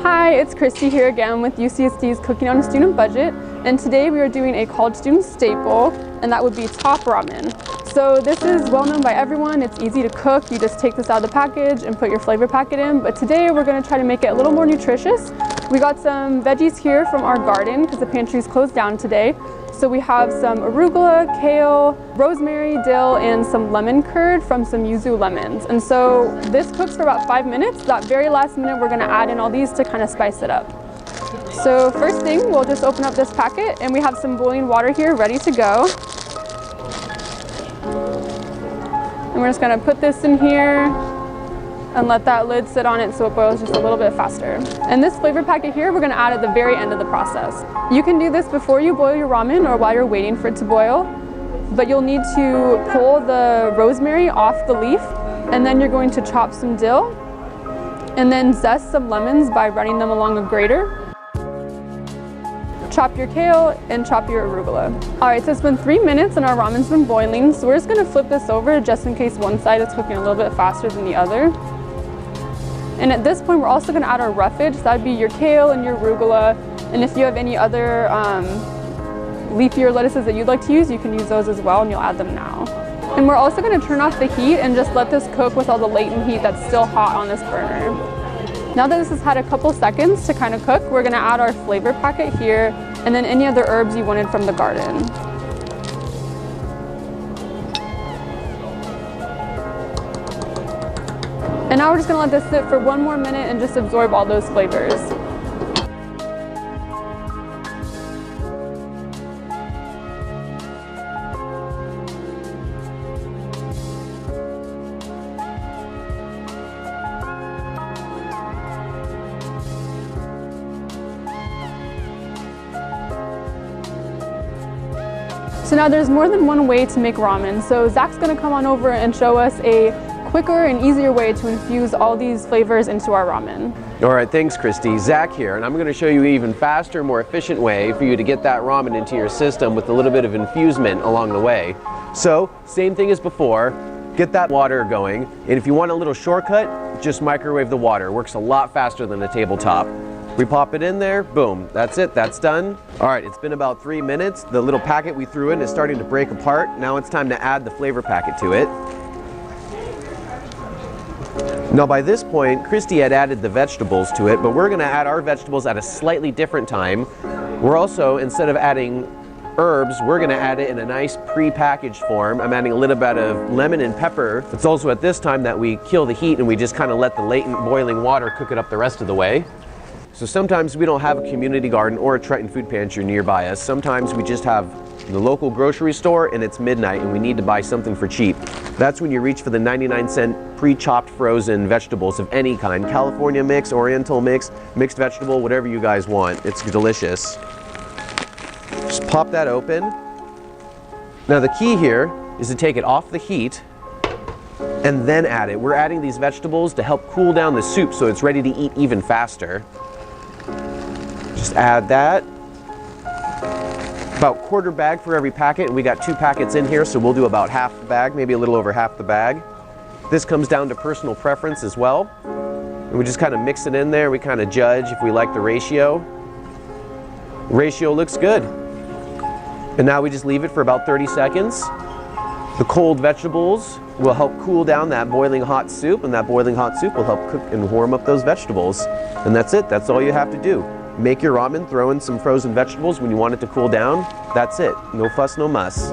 Hi, it's Christy here again with UCSD's Cooking on a Student Budget, and today we are doing a college student staple, and that would be top ramen. So this is well known by everyone. It's easy to cook. You just take this out of the package and put your flavor packet in, but today we're going to try to make it a little more nutritious. We got some veggies here from our garden because the pantry's closed down today. So we have some arugula, kale, rosemary, dill, and some lemon curd from some yuzu lemons. And so this cooks for about 5 minutes. That very last minute, we're gonna add in all these to kind of spice it up. So first thing, we'll just open up this packet, and we have some boiling water here ready to go. And we're just gonna put this in here and let that lid sit on it so it boils just a little bit faster. And this flavor packet here, we're gonna add at the very end of the process. You can do this before you boil your ramen or while you're waiting for it to boil, but you'll need to pull the rosemary off the leaf, and then you're going to chop some dill, and then zest some lemons by running them along a grater. Chop your kale and chop your arugula. All right, so it's been 3 minutes and our ramen's been boiling, so we're just gonna flip this over just in case one side is cooking a little bit faster than the other. And at this point, we're also going to add our roughage. So that would be your kale and your arugula. And if you have any other leafier lettuces that you'd like to use, you can use those as well, and you'll add them now. And we're also going to turn off the heat and just let this cook with all the latent heat that's still hot on this burner. Now that this has had a couple seconds to kind of cook, we're going to add our flavor packet here, and then any other herbs you wanted from the garden. And now we're just gonna let this sit for 1 more minute and just absorb all those flavors. So now there's more than one way to make ramen. So Zach's gonna come on over and show us a quicker and easier way to infuse all these flavors into our ramen. All right, thanks Christy. Zach here, and I'm going to show you an even faster, more efficient way for you to get that ramen into your system with a little bit of infusement along the way. So, same thing as before, get that water going, and if you want a little shortcut, just microwave the water. It works a lot faster than the tabletop. We pop it in there, boom, that's it, that's done. All right, it's been about 3 minutes. The little packet we threw in is starting to break apart. Now it's time to add the flavor packet to it. Now by this point, Christy had added the vegetables to it, but we're gonna add our vegetables at a slightly different time. We're also, instead of adding herbs, we're gonna add it in a nice pre-packaged form. I'm adding a little bit of lemon and pepper. It's also at this time that we kill the heat and we just kind of let the latent boiling water cook it up the rest of the way. So sometimes we don't have a community garden or a Triton food pantry nearby us. Sometimes we just have the local grocery store and it's midnight and we need to buy something for cheap. That's when you reach for the 99-cent pre-chopped frozen vegetables of any kind. California mix, Oriental mix, mixed vegetable, whatever you guys want. It's delicious. Just pop that open. Now the key here is to take it off the heat and then add it. We're adding these vegetables to help cool down the soup so it's ready to eat even faster. Just add that. About quarter bag for every packet, and we got 2 packets in here, so we'll do about half the bag, maybe a little over half the bag. This comes down to personal preference as well. And we just kind of mix it in there. We kind of judge if we like the ratio. Ratio looks good. And now we just leave it for about 30 seconds. The cold vegetables will help cool down that boiling hot soup, and that boiling hot soup will help cook and warm up those vegetables. And that's it, that's all you have to do. Make your ramen, throw in some frozen vegetables when you want it to cool down. That's it, no fuss, no muss.